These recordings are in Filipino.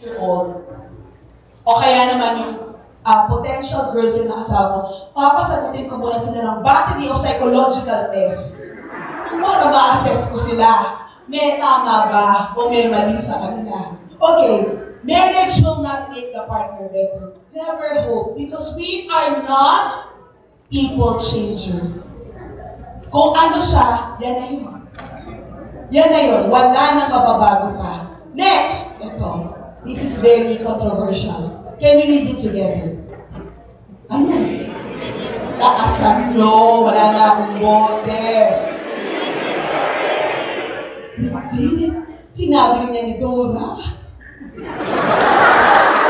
year old, o kaya naman yung potential girlfriend na asawa ko, papasagutin ko muna sila ng battery of psychological test para ma-assess ko sila. May tama ba o may mali sa kanila? Okay, marriage will not make the partner better. Never hope, because we are not people changer. Kung ano siya, yan na yun. Yan na yun. Wala nang mababago pa. Next, ito. This is very controversial. Can we read it together? Ano? Lakasan nyo. Wala na akong boses. Hindi. Sinabi niya ni Dora.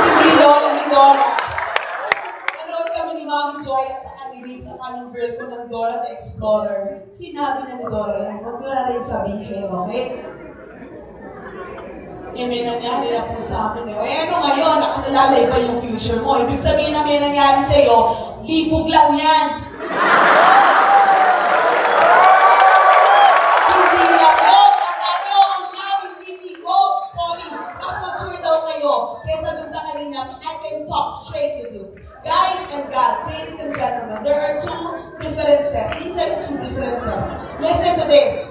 Hindi lola ni Dora. Nanood kami ni Mami Joy at sa kanili sa kanong girl ko ng Dora the Explorer. Sinabi na ni Dora yan. Huwag mo na rin sabihin, okay? May nangyari na po sa amin eh. O ano ngayon, nakasalalay ba yung future mo? Ibig sabihin na may nangyari sa'yo, libog lang yan. Hindi lang yun. Tandaan nyo, ang love, hindi libog. Sorry, mas mature daw kayo kesa dun sa kanina, so I can talk straight with you. Guys and gals, ladies and gentlemen, there are two differences. These are the two differences. Listen to this.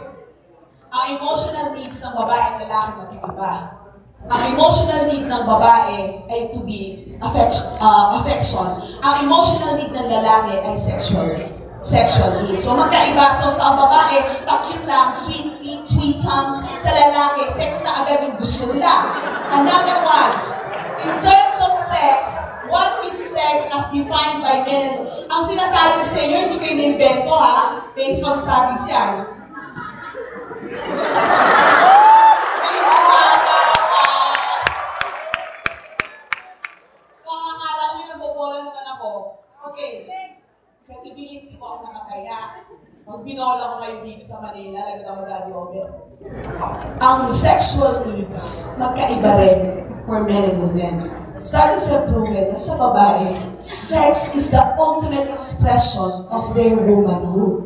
Ang emotional needs ng babae at lalaki magkaiba. Ang emotional need ng babae ay to be affection. Ang emotional need ng lalaki ay sexual need. So magkaiba. So sa babae, pa-cute lang, sweet tongues. Sa lalaki, sex na agad yung gusto nila. Another one, in terms of sex, what is sex as defined by men? Ang sinasabi ko sa inyo, hindi kayo na-invento ha, based on studies yan. Nakakala nyo nagbobola naman ako. Okay, credibility ko ang nakakaya. Pag binola ko kayo dito sa Manila, lagad ako Daddy Obet. Ang sexual needs, magkaiba rin for men and women. Studies have proven na sa babae, sex is the ultimate expression of their womanhood.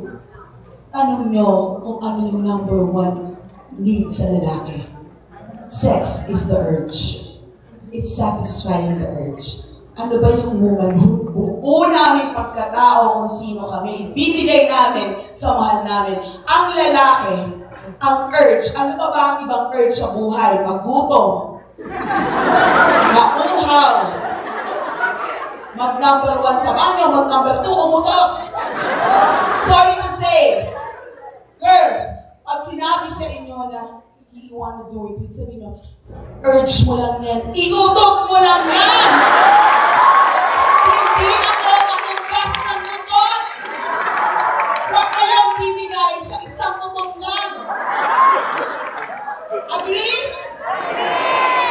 Tanong nyo kung ano yung number one need sa lalaki. Sex is the urge. It's satisfying the urge. Ano ba yung womanhood? Buo namin pagkatao kung sino kami. Ibibigay namin sa mahal namin. Ang lalaki, ang urge. Ano ba ang ibang urge sa buhay? Magutom. Mauhaw. Mag-number 1 sa banyo, mag-number 2, umutot. Sorry to say, girls, pag sinabi sa inyo na you wanna do it, sabihin nyo, urge mo lang yan, iutok mo lang yan! Hindi ako matunggas ng utot! Huwag kayong bibigay sa isang utot lang! Agree?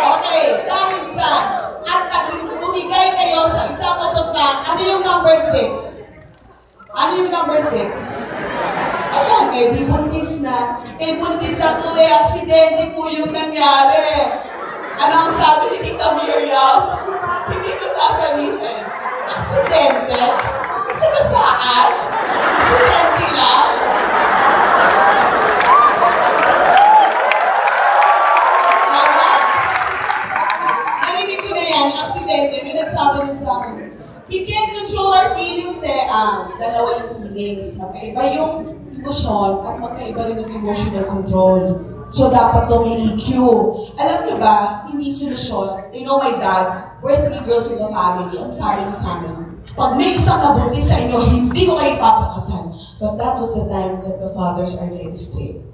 Okay, dahil dyan, at pag bumigay kayo sa isang utot lang, ano yung number 6? Ano yung number 6? Ayan, di buntis na. Buntis ako aksidente po yung nangyari. Ano ang sabi ni Tita Miriam? Hindi ko sasabihin. Aksidente? Kasi ba saan? Aksidente lang? Mama, narinig ko na yan, aksidente. May nagsabi rin sa akin. We can't control our feelings eh. Dalawa yung feelings. Magkaiba yung emosyon at magkaiba rin yung emotional control. So, dapat to may EQ. Alam niyo ba, hindi solusyon. You know, my dad, we're 3 girls in the family. Ang sabi niya sa amin, pag may isang nabuntis sa inyo, hindi ko kayo papakasal. But that was the time that the fathers are very strict.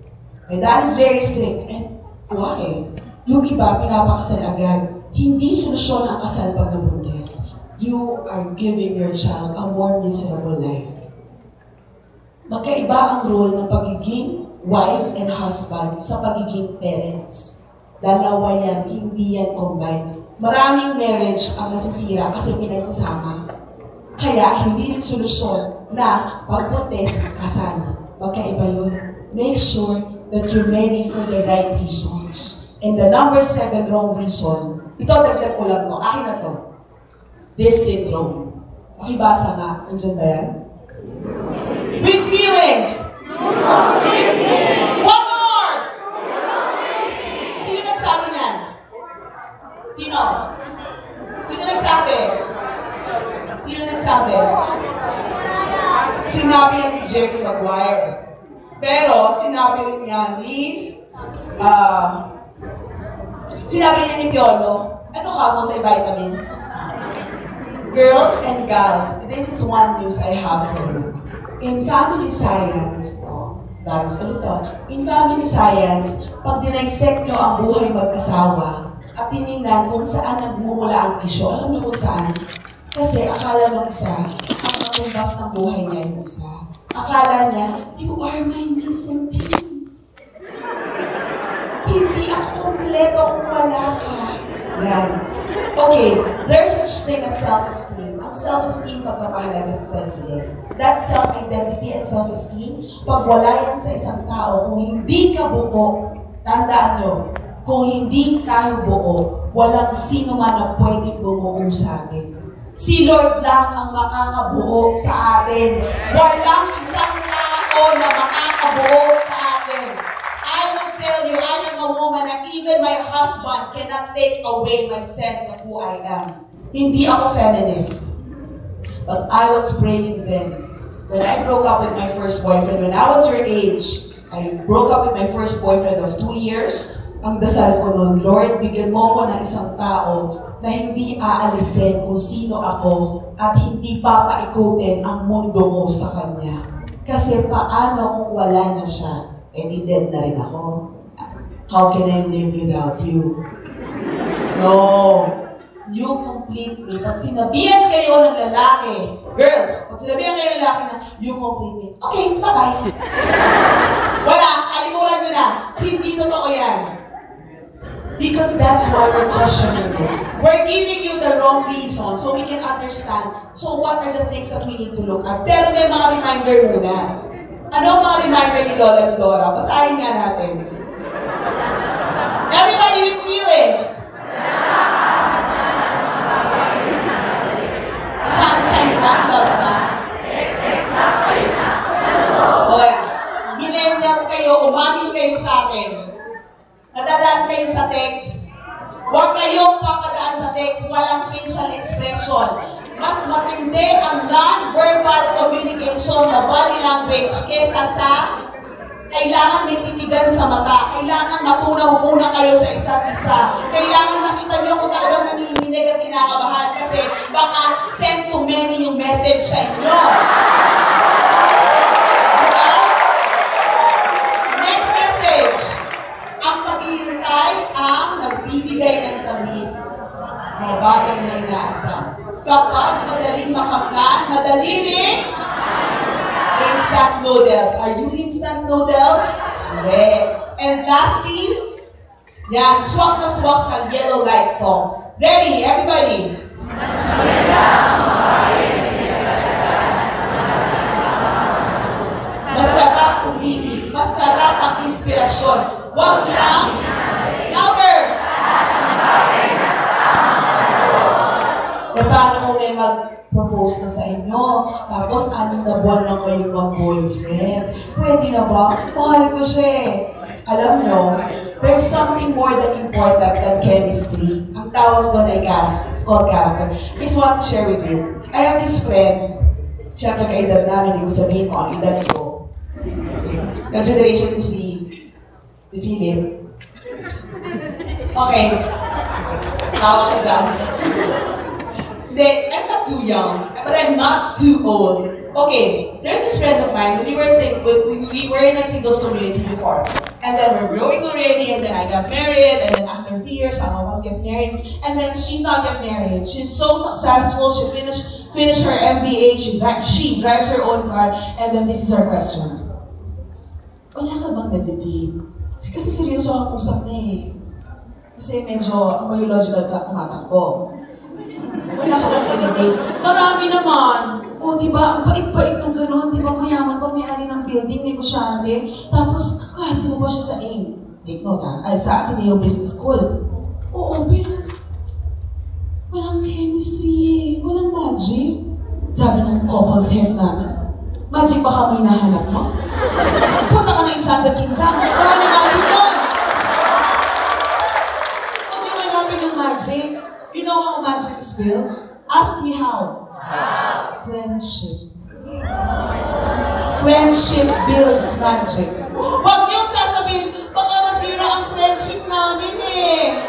My dad is very strict. And why? Yung iba, pinapakasal agad. Hindi solusyon ang kasal pag nabuntis. You are giving your child a more miserable life. Magkaiba ang role ng pagiging wife and husband sa pagiging parents. Dalawa yan, hindi yan combined. Maraming marriage ang nasisira kasi pinagsasama. Kaya hindi rin solusyon na pagbuntis ang kasal. Magkaiba yun. Make sure that you're married for the right reasons. And the number 7 wrong reason, ito dagdag ko lang to, akin na to. This syndrome. Pakibasa nga. Nandiyan ba yan? With feelings. One more! Sino nagsabi niyan? Sino? Sino? Sino nagsabi? Sino nagsabi? Sinabi yan ni Jackie Maguire. Pero, sinabi rin yan ni... sinabi rin yan ni Piolo. Ano ka, multivitamins? Girls and guys, this is one news I have for you. In family science, in family science, pag dinisect nyo ang buhay mag-asawa at tinignan kung saan nagmumula ang isyo, alam nyo kung saan? Kasi akala nung isa, ang natumbas ng buhay niya yung isa. Akala niya, you are my missing piece. Hindi ako kompleto kung wala ka. Yan. Okay, there's such thing as self-esteem. Ang self-esteem pagkapahalaga sa sarili. That self-identity and self-esteem, pag wala yan sa isang tao, kung hindi ka buo, tandaan nyo, kung hindi tayo buo, walang sino man na pwedeng bumuo sa atin. Si Lord lang ang makakabuo sa atin. Walang isang tao na makakabuo sa atin. I will tell you, I am a woman and even my husband cannot take away my sense of who I am. Hindi ako feminist. But I was praying then. When I broke up with my first boyfriend, when I was her age, I broke up with my first boyfriend of 2 years. Ang dasal ko noon, Lord, bigyan mo ko ng isang tao na hindi aalisin kung sino ako at hindi papaikutin ang mundo ko sa kanya. Kasi paano kung wala na siya? Eh di dead na rin ako. How can I live without you? No. You complete me. Pag sinabihan kayo ng lalaki, girls, pag sinabihan kayo ng lalaki na, you complete me. Okay, bye-bye. Wala, kalimutan nyo na. Hindi totoo yan. Because that's why we're questioning you. We're giving you the wrong reason so we can understand. So what are the things that we need to look at? Pero may mga reminder muna. Ano ang mga reminder ni Lola ni Dora? Basahin nga natin. Everybody with feelings. Okay. Millennials kayo, umamin kayo sa akin. Nadadaan kayo sa text. Huwag kayong papadaan sa text, walang facial expression. Mas matindi ang non-verbal communication na body language kesa sa kailangan may titigan sa mata, kailangan matunaw muna kayo sa isa't isa, kailangan makita nyo kung talagang nanginginig at kinakabahan kasi baka send to many yung message sa inyo. Diba? Next message. Ang paghihintay ang nagbibigay ng tamis. Mga bagay na inaasam. Kapag madaling makamtan, madali rin instant noodles. Are you instant noodles? Hindi. And lastly, yan, swak na swak sa yellow light to. Ready, everybody? Masarap umibig. Masarap ang inspirasyon. Wag lang. Louder! E paano kung may mag-propose na sa inyo, tapos 6 na buwan lang kayong mag-boyfriend? Pwede na ba? Mahal ko siya eh. Alam nyo, there's something more than important than chemistry. Ang tawag doon ay character. It's called character. I just want to share with you. I have this friend, siyempre kaedad namin, hindi ko sabihin ko ang edad ko. Consideration to si Philip. Okay. Tawa ka dyan. I'm not too young, but I'm not too old. Okay, there's this friend of mine. When we were in a singles community before. And then we're growing already, and then I got married, and then after 3 years, someone else get married. And then she's not yet married. She's so successful, she finished her MBA, she drives her own car, and then this is her question. Wala ka bang nadidate? Kasi seryoso ang usap niya eh. Kasi medyo ang biological clock tumatakbo. Wala ka bang nadidate? Marami naman. O, diba, ang bait-bait nung gano'n, diba, mayaman pa may-ari ng building, negosyante, tapos kaklase mo ba siya sa AIM? Take note ha, ay sa Ateneo Business School. Oo, pero walang chemistry eh, walang magic. Sabi ng couple's head namin, magic baka may nahanap mo? Punta ka na Enchanted Kingdom, wala na magic doon! Huwag yung hanapin yung magic. You know how magic is built? Ask me how. Friendship. Friendship builds magic. Huwag niyong sasabihin, baka masira ang friendship namin eh.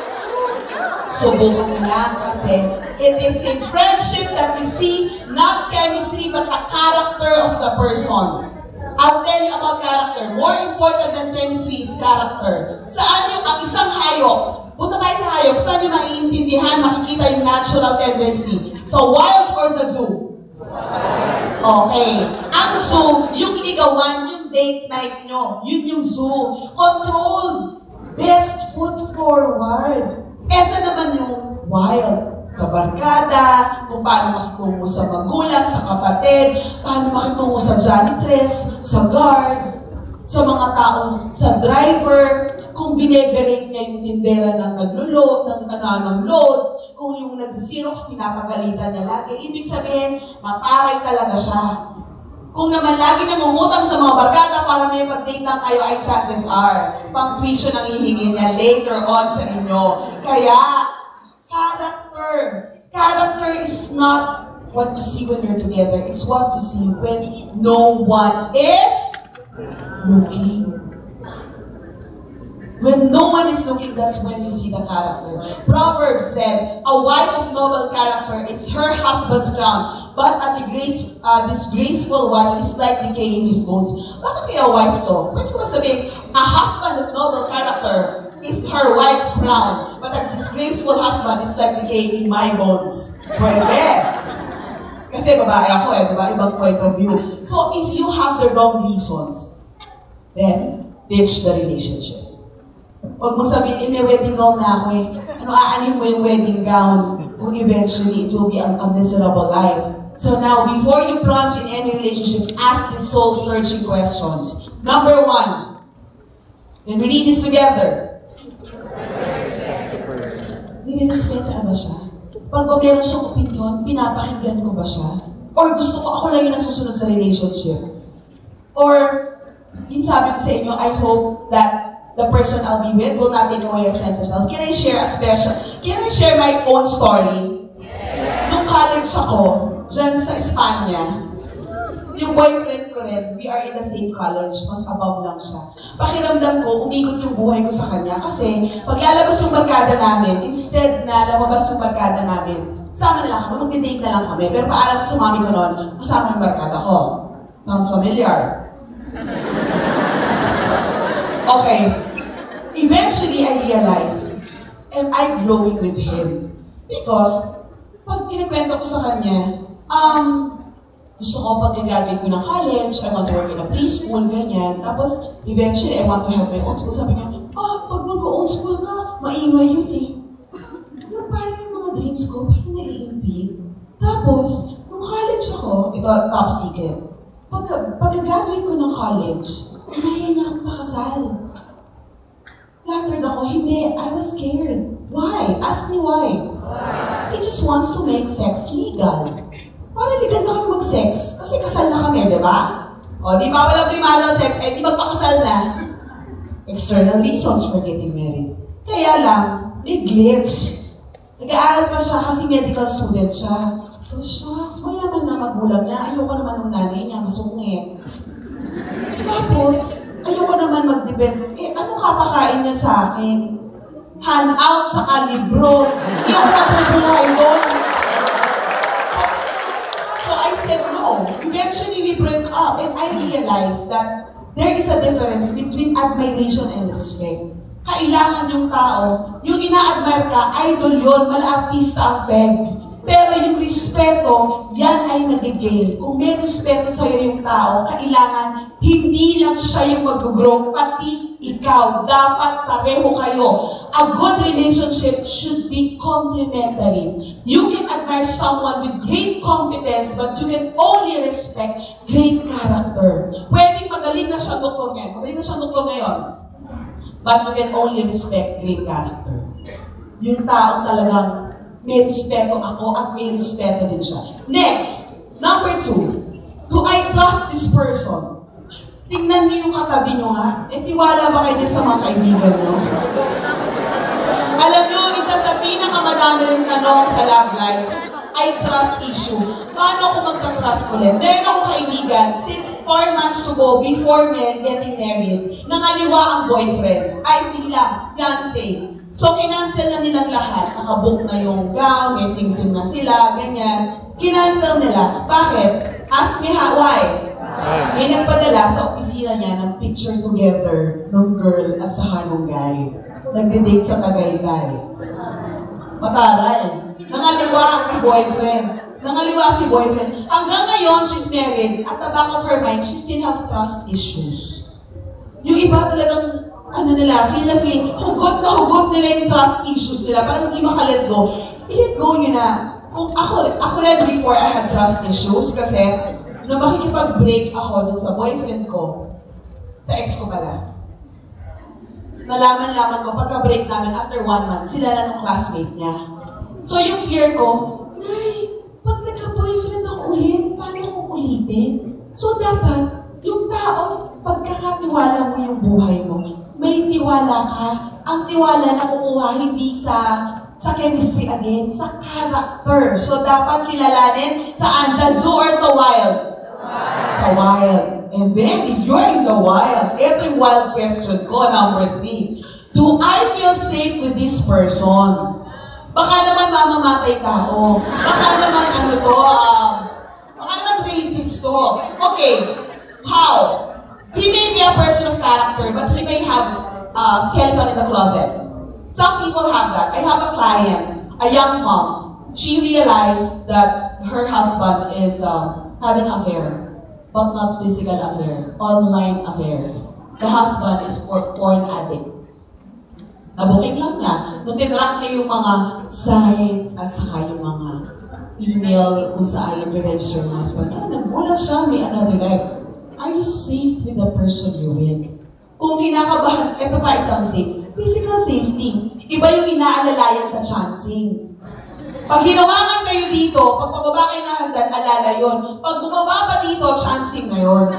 Subukan niyo lang kasi it is in friendship that we see not chemistry but the character of the person. I'll tell you about character. More important than chemistry is character. Saan yung ang isang hayop? Punta tayo sa hayop. Saan yung maiintindihan, makikita yung natural tendency? Sa wild or sa zoo? Okay. Ang zoo, yung ligawan, yung date night nyo, yun yung zoo. Controlled. Best foot forward. Esa naman yung wild. Sa barkada, kung paano makitungo sa magulang, sa kapatid, paano makitungo sa janitress, sa guard, sa mga taong, sa driver, kung bineberate niya yung tindera ng naglo-load, ng nananang-load, kung yung nag-Xerox, pinapagalitan niya lagi. Ibig sabihin, mataray talaga siya. Kung naman lagi nangungutang sa mga barkada para may pag-date lang kayo, ay chances are, pang-tuition ang hihingi niya later on sa inyo. Kaya, character. Character is not what you see when you're together. It's what you see when no one is looking. When no one is looking, that's when you see the character. Proverbs said, a wife of noble character is her husband's crown, but a disgraceful wife is like decay in his bones. Bakit kaya wife to? Pwede ko ba sabihin, a husband of noble character is her wife's crown, but a disgraceful husband is like decay in my bones. Pwede. Kasi babae ako eh, diba? Ibang point of view. So if you have the wrong reasons, then ditch the relationship. Huwag mo sabihin, may wedding gown na ako eh. Ano, aanin mo yung wedding gown kung eventually it will be a miserable life. So now, before you plunge in any relationship, ask these soul-searching questions. Number 1, and we read this together. Nire-respeto ba siya? Pag meron siyang opinion, pinapakinggan ko ba siya? Or gusto ko ako lang yung nasusunod sa relationship? Or, yun sabi ko sa inyo, I hope that the person I'll be with will not take away a sense of self. Can I share Can I share my own story? Yes. Nung college ako, dyan sa Espanya, yung boyfriend ko rin, we are in the same college, mas above lang siya. Pakiramdam ko, umikot yung buhay ko sa kanya kasi pag lalabas yung barkada namin, instead na lumabas yung barkada namin, sama na lang kami, magdi-date na lang kami. Pero paalam ko sa mami ko noon, kasama yung barkada ko. Sounds familiar? Okay. Eventually, I realized, am I growing with him? Because, pag kinikwento ko sa kanya, gusto ko pag-graduate ko ng college, I want to work in a preschool, ganyan. Tapos, eventually, I want to have my own school. Sabi niya, pag mag-own school ka, maingay yun eh. Yung parang yung mga dreams ko, parang nai-impede. Tapos, nung college ako, ito, top secret. Pag-graduate ko ng college, inaya niya akong pakasal. Flattered ako, hindi, I was scared. Why? Ask me why. He just wants to make sex legal. Para legal na kami mag-sex. Kasi kasal na kami, di ba? O, di ba walang primalo sex, eh di magpakasal na. External reasons for getting married. Kaya lang, may glitch. Nag-aaral pa siya kasi medical student siya. Oh, shucks, mayaman na magulang niya. Ayoko naman ng nanay niya, masungit. Tapos, ayoko naman mag-depend. Anong kapakain niya sa akin? Hand-out sa kalibro. Hindi ako napubuhay doon. So I said no. Eventually, we broke up. And I realized that there is a difference between admiration and respect. Kailangan yung tao, yung ina-admire ka, idol yun, mala-artista ang peg. Pero yung respeto, yan ay nag-gain. Kung may respeto sa'yo yung tao, kailangan hindi lang siya yung mag-grow, pati ikaw. Dapat pareho kayo. A good relationship should be complementary. You can admire someone with great competence, but you can only respect great character. Pwedeng magaling na siya doktor ngayon. Magaling na siya doktor ngayon. But you can only respect great character. Yung taong talagang may respeto ako at may respeto din siya. Next, number 2, do I trust this person? Tingnan niyo yung katabi niyo nga. Tiwala ba kayo sa mga kaibigan niyo? Alam niyo, isa sa pinakamadami rin tanong sa love life ay trust issue. Paano ako magta-trust ulit? Meron akong kaibigan, since 4 months to go before getting married, nangaliwa ang boyfriend. Ay, hindi lang, fiancé. So, kinancel na nilang lahat. Nakabook na yung gown, may sing-sing na sila, ganyan. Kinancel nila. Bakit? Ask me why? May nagpadala sa opisina niya ng picture together ng girl at saka ng guy. Nagde-date sa Tagaytay. Mataray. Nangaliwa si boyfriend. Hanggang ngayon, she's married. At the back of her mind, she still have trust issues. Yung iba talagang, feel, hugot nila yung trust issues nila. Parang hindi makalet go. I-let go nyo na. Kung ako rin before I had trust issues kasi nung makikipag-break ako dun sa boyfriend ko, sa ex ko pala, malaman ko, pagka-break namin, after 1 month, sila na nung classmate niya. So yung fear ko, ay, pag nagka-boyfriend ako ulit, paano akong ulitin? So dapat, yung taong pagkakatiwala mo yung buhay mo, may tiwala ka. Ang tiwala na kukuha hindi sa chemistry again, sa character. So dapat kilalanin saan? Sa zoo or sa wild? Sa wild. And then, if you're in the wild, ito yung wild question ko, number 3. Do I feel safe with this person? Baka naman mamamatay tao. Baka naman baka naman rapist to. Okay, how? He may be a person of character, but he may have a skeleton in the closet. Some people have that. I have a client, a young mom. She realized that her husband is having an affair, but not physical affair, online affairs. The husband is porn addict. Nabuking lang niya. Nung tinrack niya yung mga sites at saka yung mga email kung saan nag-register ng husband, nagulat siya, may another life. Are you safe with the person you're with? Kung kinakabahan, ito pa isang safe. Physical safety. Iba yung inaalalayan sa chancing. Pag hinawangan kayo dito, pag pababa kayo na hagdan, alala yun. Pag bumaba pa dito, chancing na yun.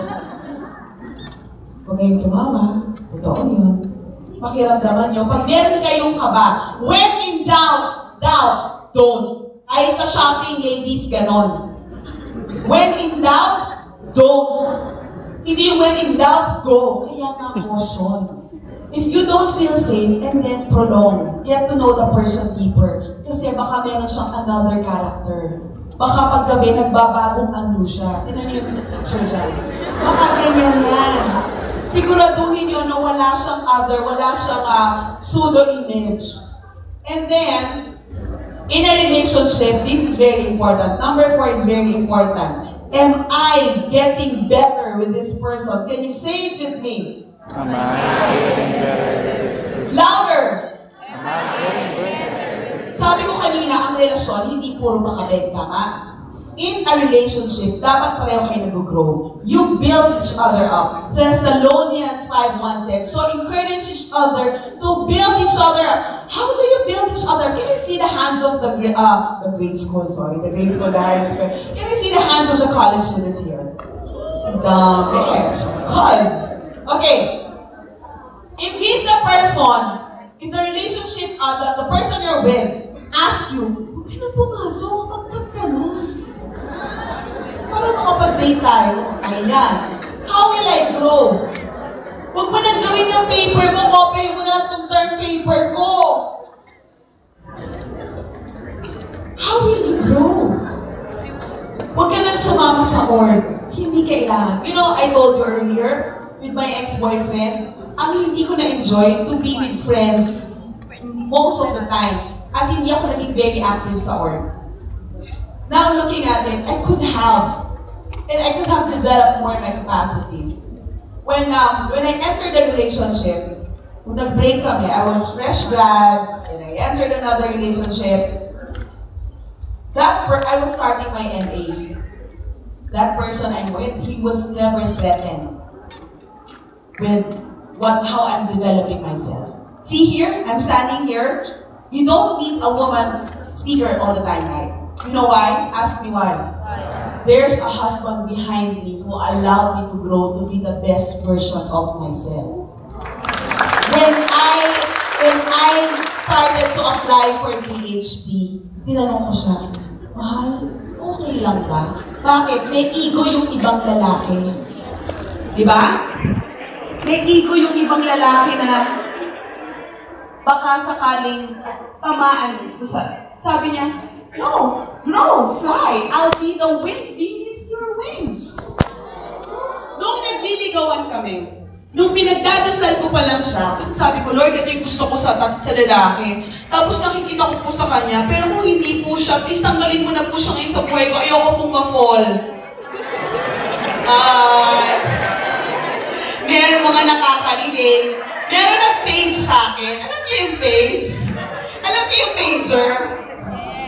Huwag kayong tumawa. Totoo yun. Pakiramdaman nyo. Pag meron kayong kaba, when in doubt, don't. Kahit sa shopping, ladies, ganon. When in doubt, don't. Hindi yung when in doubt, go. Kaya nga caution. If you don't feel safe and then prolong, get to know the person deeper. Kasi baka meron siyang another character. Baka paggabi, nagbabagong ano siya. Tinan niyo yung picture dyan. Baka ganyan yan. Siguraduhin niyo na wala siyang pseudo-image. And then, in a relationship, this is very important. Number 4 is very important. Am I getting better with this person? Can you say it with me? Am I getting better with this person? Louder! Am I getting better with this person? Sabi ko kanina, ang relasyon, hindi puro makabeg, tama? In a relationship, dapat pareho kayo nag-grow. You build each other up. Thessalonians 5:1 said, so encourage each other to build each other up. How do you build each other? Can you see the hands of the high school? Can you see the hands of the college students here? Because, okay, if he's the person, if the relationship, the person you're with, ask you, huwag ka na pumasok, mag-cut ka na. Para makapag-date tayo. Ayan. How will I grow? Huwag mo nang gawin ng paper mo, copy mo na itong term paper ko. How will you grow? Huwag ka nang sumama sa org. Hindi kailangan. You know, I told you earlier, with my ex-boyfriend, ang hindi ko na-enjoy to be with friends most of the time. At hindi ako naging very active sa org. Now looking at it, I could have developed more my capacity. When I entered the relationship, kung nag-break kami, I was fresh grad, and I entered another relationship. I was starting my MA. That person I'm with, he was never threatened with how I'm developing myself. See here, I'm standing here. You don't meet a woman speaker all the time, right? You know why? Ask me why. There's a husband behind me who allowed me to grow to be the best version of myself. When I started to apply for PhD. Tinanong ko siya, mahal, okay lang ba? Bakit? May ego yung ibang lalaki. Diba? May ego yung ibang lalaki na baka sakaling tamaan. Sabi niya, no, grow, fly. I'll be the wind beneath your wings. Nung nagliligawan kami, nung pinagdadasal ko pa lang siya, kasi sabi ko, Lord, ito yung gusto ko sa lalaki. Tapos nakikita ko po sa kanya, pero kung hindi po siya, please tanggalin mo na po siya ngayon sa buhay ko. Ayoko pong ma-fall. Meron mga nakakariling. Meron nag-page sa akin. Alam niyo yung page? Alam niyo yung pager?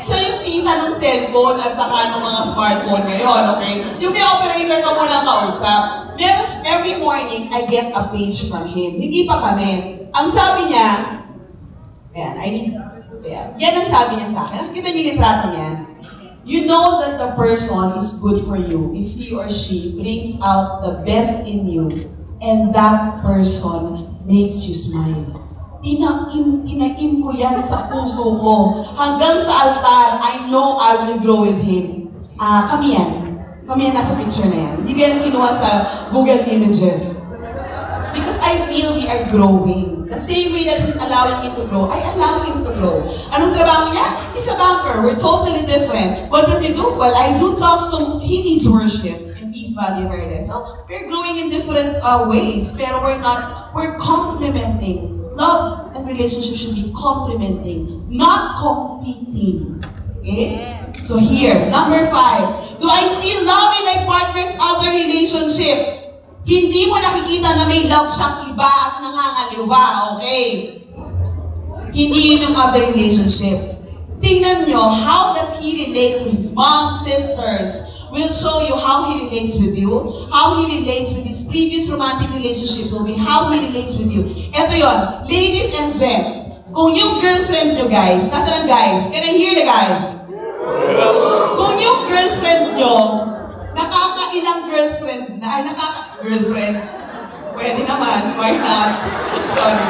Siya yung tita ng cellphone at saka ng mga smartphone ngayon, okay? Yung may operator ka muna kausap. Meron, every morning, I get a page from him. Hindi pa kami. Ang sabi niya, yan ang sabi niya sa akin. Nakikita niyo yung litrato niyan. You know that the person is good for you if he or she brings out the best in you and that person makes you smile. Tinaim ko yan sa puso ko. Hanggang sa altar, I know I will grow with him. Kami yan. Kami yan nasa picture na yan. Hindi ko yan kinuha sa Google Images. Because I feel we are growing. The same way that He's allowing me to grow, I allow Him to grow. Anong trabaho niya? He's a banker. We're totally different. What does He do? Well, I do talks to, He needs worship. And He's value right. So, we're growing in different ways. Pero we're complementing. Love and relationship should be complementing, not competing. Okay? So here, number 5. Do I see love in my partner's other relationship? Hindi mo nakikita na may love siyang iba at nangangaliwa, okay? Hindi yun yung other relationship. Tingnan nyo, how does he relate to his mom, sisters? We'll show you how he relates with you, how he relates with his previous romantic relationship will be how he relates with you. Ito yun, ladies and gents, kung yung girlfriend nyo guys, nasaan ang guys? Can I hear the guys? Yes. Kung yung girlfriend nyo, nakakailang girlfriend na, girlfriend, pwede naman, why not? Sorry.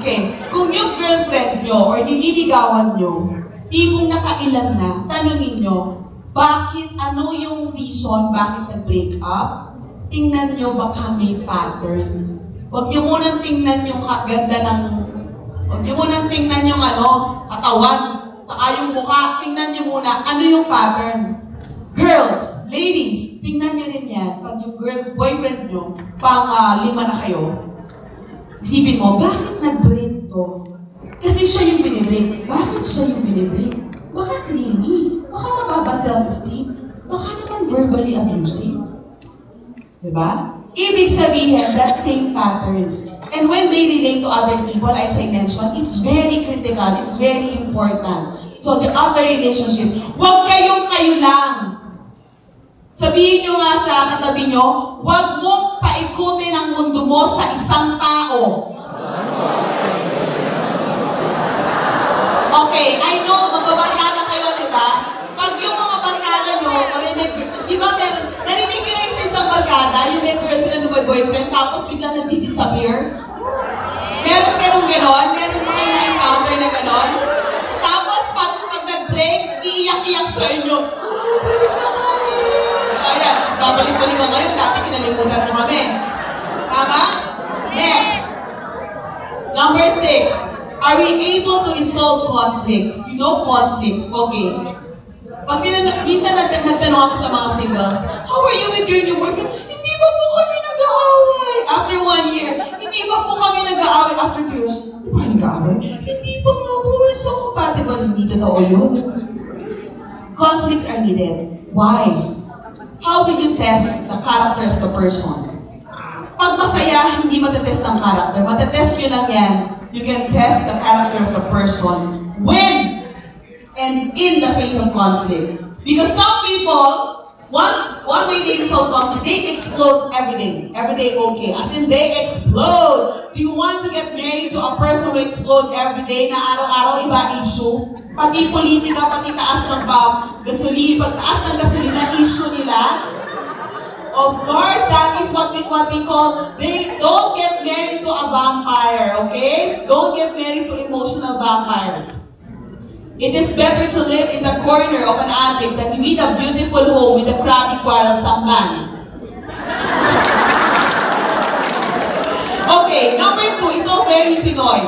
Okay, kung yung girlfriend nyo or nililigawan nyo, tipong nakailan na, tanungin nyo, bakit, ano yung reason, bakit nag-break up? Tingnan nyo baka may pattern. Huwag nyo munang tingnan yung kaganda ng, huwag nyo munang tingnan yung katawan, saka yung mukha, tingnan nyo muna, ano yung pattern? Girls, ladies, tingnan nyo rin yan. Pag yung boyfriend nyo, pang 5 na kayo, isipin mo, bakit nag-break to? Kasi siya yung binibreak. Bakit siya yung binibreak? Baka clingy. Baka mababa self-esteem. Baka naman verbally abusive. Diba? Ibig sabihin, that same patterns. And when they relate to other people, as I mentioned, it's very critical. It's very important. So the other relationship, huwag kayong kayo lang. Sabihin nyo nga sa katabi nyo, huwag mong paikutin ang mundo mo sa isang tao. Okay, I know, magbabarkada kayo, di ba? Pag yung mga barkada nyo, di ba, narinig nyo na sa isang barkada, yung may girlfriend o may boyfriend, tapos biglang nagdi-disappear? Meron ganon? Meron ba kayo na-encounter na ganon? Tapos, pag nag-break, iiyak-iyak sa inyo, break na kami! Ayan, babalik-balik ka ngayon, dati kinalimutan mo kami. Tama? Next. Number 6. Are we able to resolve conflicts? You know conflicts, okay. Pag minsan nagtanong ako sa mga singles, how are you with your new boyfriend? Hindi ba po kami nag-aaway? After 1 year, hindi ba po kami nag-aaway? After 2 years, hindi ba nag-aaway? Hindi ba nga po, we're so compatible. Hindi totoo yun. Conflicts are needed. Why? How will you test the character of the person? Pag masaya, hindi matetest ng character. Matetest nyo lang yan. You can test the character of the person when and in the face of conflict. Because some people, one way they resolve conflict, they explode every day. Every day, okay. As in, they explode. Do you want to get married to a person who explode every day na araw-araw iba issue? Pati politika, pati taas ng gasolina, pag taas ng gasolina, issue nila. Of course, that is what we call, they don't get married to a vampire, okay? Don't get married to emotional vampires. It is better to live in the corner of an attic than with a beautiful home with a crabby, quarrelsome man. Okay, number 2, ito very Pinoy.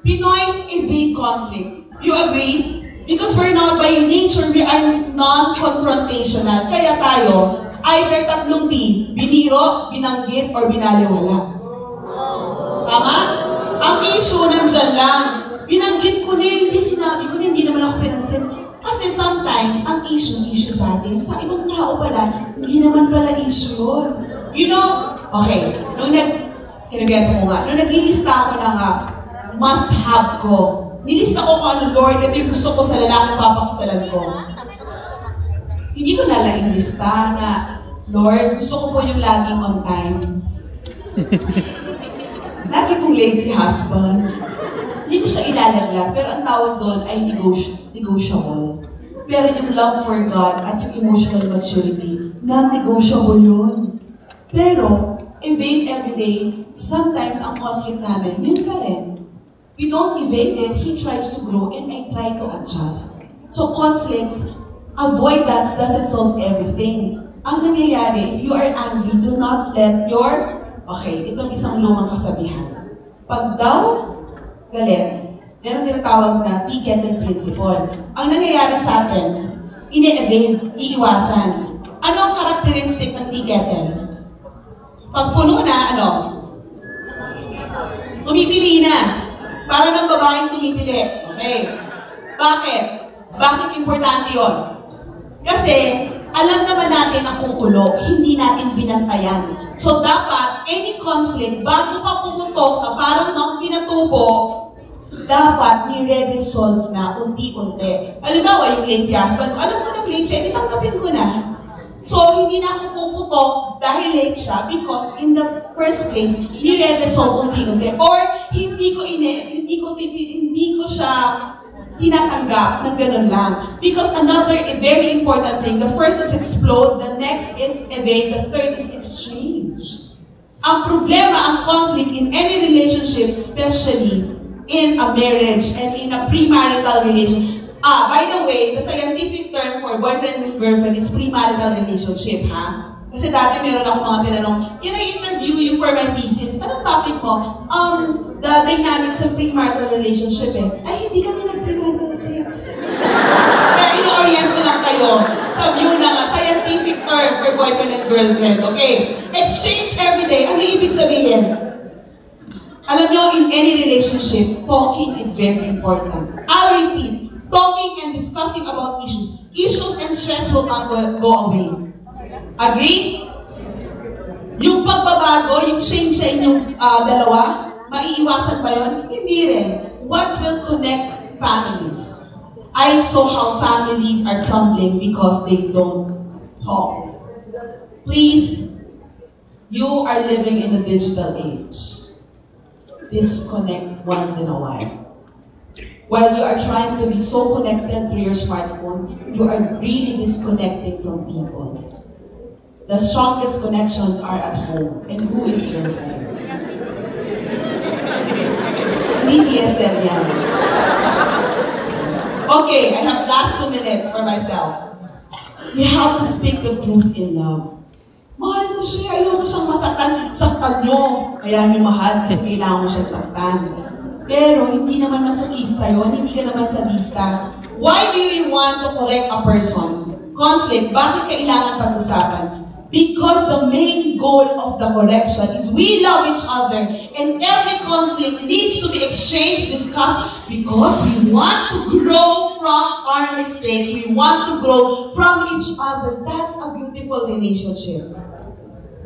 Pinoys evade conflict. You agree? Because we're not, by nature, we are non-confrontational. Kaya tayo, either tatlong P, biniro, binanggit, or binaliwala. Tama? Ang issue nandyan lang. Binanggit ko na, hindi sinabi ko na, hindi naman ako pinansin. Kasi sometimes, ang issue sa atin, sa ibang tao pala, hindi naman pala issue yun. You know, okay, nung kinabiyento ko nga, nung naglilista ako ng must-have ko, nilista ko kung ano, Lord, ito yung gusto ko sa lalaking papakasalan ko. Hindi ko nalaing lista na, Lord, gusto ko po yung laging on time. Lagi pong late si husband. Hindi ko siya ilalaglag, pero ang tawag doon ay negotiable. Pero yung love for God at yung emotional maturity, non-negotiable yun. Pero, evade everyday, sometimes ang conflict namin, yun pa rin. We don't evade it, He tries to grow, and I try to adjust. So conflicts, avoidance doesn't solve everything. Ang nangyayari, if you are angry, do not let your, okay, itong isang lumang kasabihan. Pag daw galit, meron tinatawag na tea kettle principle. Ang nangyayari sa atin, ine-evade, iiwasan. Ano ang karakteristik ng tea kettle? Pag puno na, ano? Tumipili na. Para ng babaeng tumitili. Okay. Bakit? Bakit importante yun? Kasi, alam naman natin na kukulo, hindi natin binantayan. So, dapat, any conflict, bago pa pumutok na parang Mount Pinatubo, dapat nire-resolve na unti-unti. Halimbawa, yung late si husband ko, alam mo na late siya, hindi tanggapin ko na. So, hindi na ako puputok dahil late siya because in the first place, nire-resolve unti-unti. Or, hindi ko siya tinatanggap ng ganun lang. Because another very important thing, the first is explode, the next is evade, the third is exchange. Ang problema, ang conflict in any relationship, especially in a marriage and in a premarital relationship. By the way, the scientific term for boyfriend and girlfriend is premarital relationship, ha? Kasi dati meron ako mga tinanong, can I interview you for my thesis? Anong topic mo? The dynamics of premarital relationship, eh. Ay, hindi kami nag-premarital sex. Kaya ino-orient ko lang kayo sa view na nga, scientific term for boyfriend and girlfriend, okay? Exchange every day. Ano ibig sabihin? Alam nyo, in any relationship, talking is very important. I'll repeat. Talking and discussing about issues. Issues and stress will not go away. Agree? Yung pagbabago, yung change sa inyong dalawa, maiiwasan ba yun? Hindi rin. What will connect families? I saw how families are crumbling because they don't talk. Please, you are living in a digital age. Disconnect once in a while. While you are trying to be so connected through your smartphone, you are really disconnecting from people. The strongest connections are at home. And who is your home? Hindi DSL yan. Okay, I have last 2 minutes for myself. You have to speak the truth in love. Mahal ko siya, ayoko siyang masaktan. Saktan nyo. Kaya niyo mahal kasi kailangan mo siyang saktan. Pero hindi naman masokista yun, hindi ka naman sadista. Why do you want to correct a person? Conflict, bakit kailangan pag-usapan? Because the main goal of the correction is we love each other and every conflict needs to be exchanged, discussed, because we want to grow from our mistakes. We want to grow from each other. That's a beautiful relationship.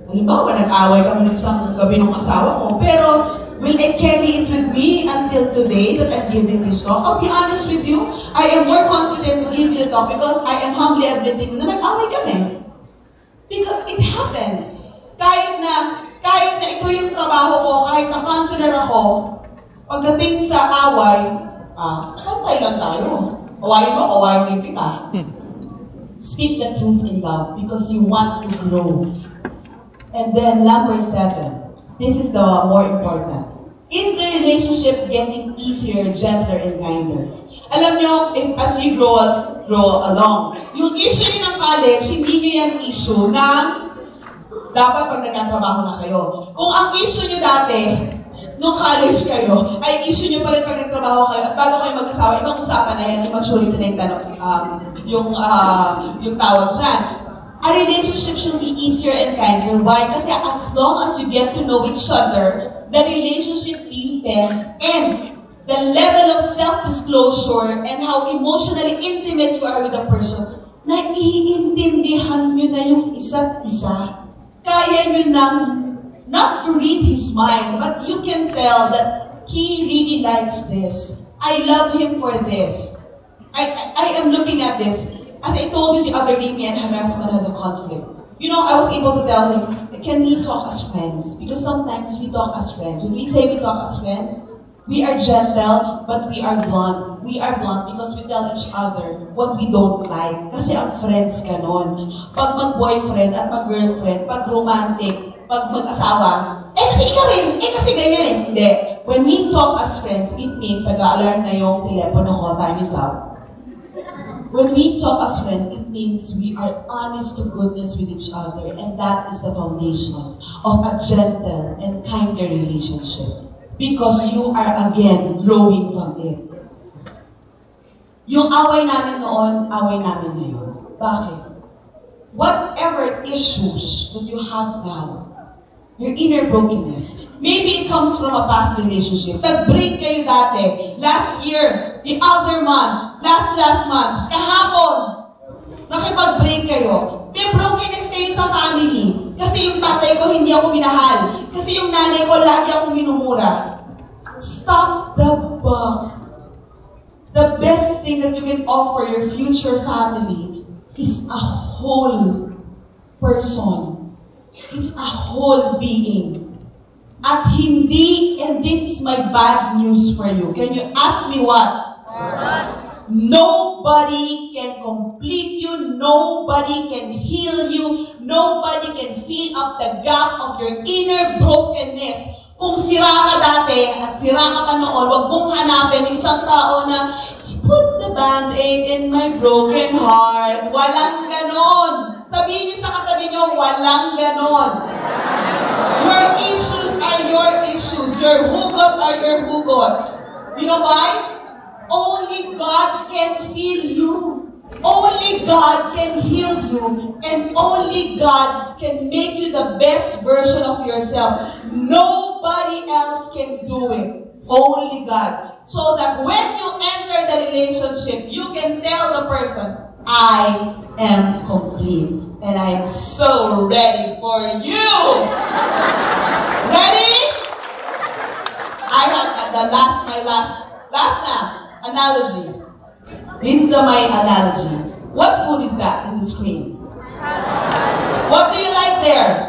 Halimbawa, nag-away kami ng isang gabi ng asawa ko, pero will I carry it with me until today that I'm giving this talk? I'll be honest with you, I am more confident to give you the talk because I am humbly admitting na nag-away kami. Because it happens. Kahit na ito yung trabaho ko, kahit na counselor ako, pagdating sa away, pantay lang tayo. Awayin mo, awayin din kita. Speak the truth in love because you want to grow. And then number 7. This is the more important. Is the relationship getting easier, gentler, and kinder? Alam nyo, as you grow along, yung issue nyo ng college, hindi nyo yan issue ng dapat pag nagkatrabaho na kayo. Kung ang issue nyo dati, nung college kayo, ay issue nyo pa rin pag nagtrabaho kayo, at bago kayo mag-asawa, ibang usapan na yan, yung maturity na yung tanong, yung tawag dyan. A relationship should be easier and kinder. Why? Kasi as long as you get to know each other, the relationship deepens and the level of self-disclosure and how emotionally intimate you are with a person, naiintindihan nyo na yung isa't isa. Kaya nyo nang, not to read his mind, but you can tell that he really likes this. I love him for this. I am looking at this. As I told you the other day, me and her husband has a conflict. You know, I was able to tell him, can we talk as friends? Because sometimes we talk as friends. When we say we talk as friends, we are gentle, but we are blunt. We are blunt because we tell each other what we don't like. Kasi ang friends ganon. Pag mag-boyfriend at mag-girlfriend, pag romantic, pag mag-asawa, kasi ikaw kasi ganyan eh. Hindi. When we talk as friends, it means nag-a-alarm na yung telepono ko, time is up. When we talk as friends, it means we are honest to goodness with each other, and that is the foundation of a gentle and kinder relationship. Because you are again growing from it. Yung away namin noon, away namin ngayon. Bakit? Whatever issues that you have now, your inner brokenness, maybe it comes from a past relationship. Nag-break kayo dati, last year, the other month, last month, kahapon, nakipag-break kayo. May brokenness kayo sa family. Kasi yung tatay ko hindi ako minahal. Kasi yung nanay ko lagi akong minumura. Stop the buck. The best thing that you can offer your future family is a whole person. It's a whole being. At hindi, and this is my bad news for you. Can you ask me what? Nobody can complete you. Nobody can heal you. Nobody can fill up the gap of your inner brokenness. Kung sira ka dati at sira ka pa noon, wag mong hanapin yung isang tao na put the band-aid in my broken heart. Walang ganon. Sabihin niyo sa katabi niyo, walang ganon. Your issues are your issues. Your hugot are your hugot. You know why? Only God can feel you. Only God can heal you. And only God can make you the best version of yourself. Nobody else can do it. Only God. So that when you enter the relationship, you can tell the person, I am complete. And I am so ready for you. Ready? I have my last analogy. This is my analogy. What food is that in the screen? What do you like there?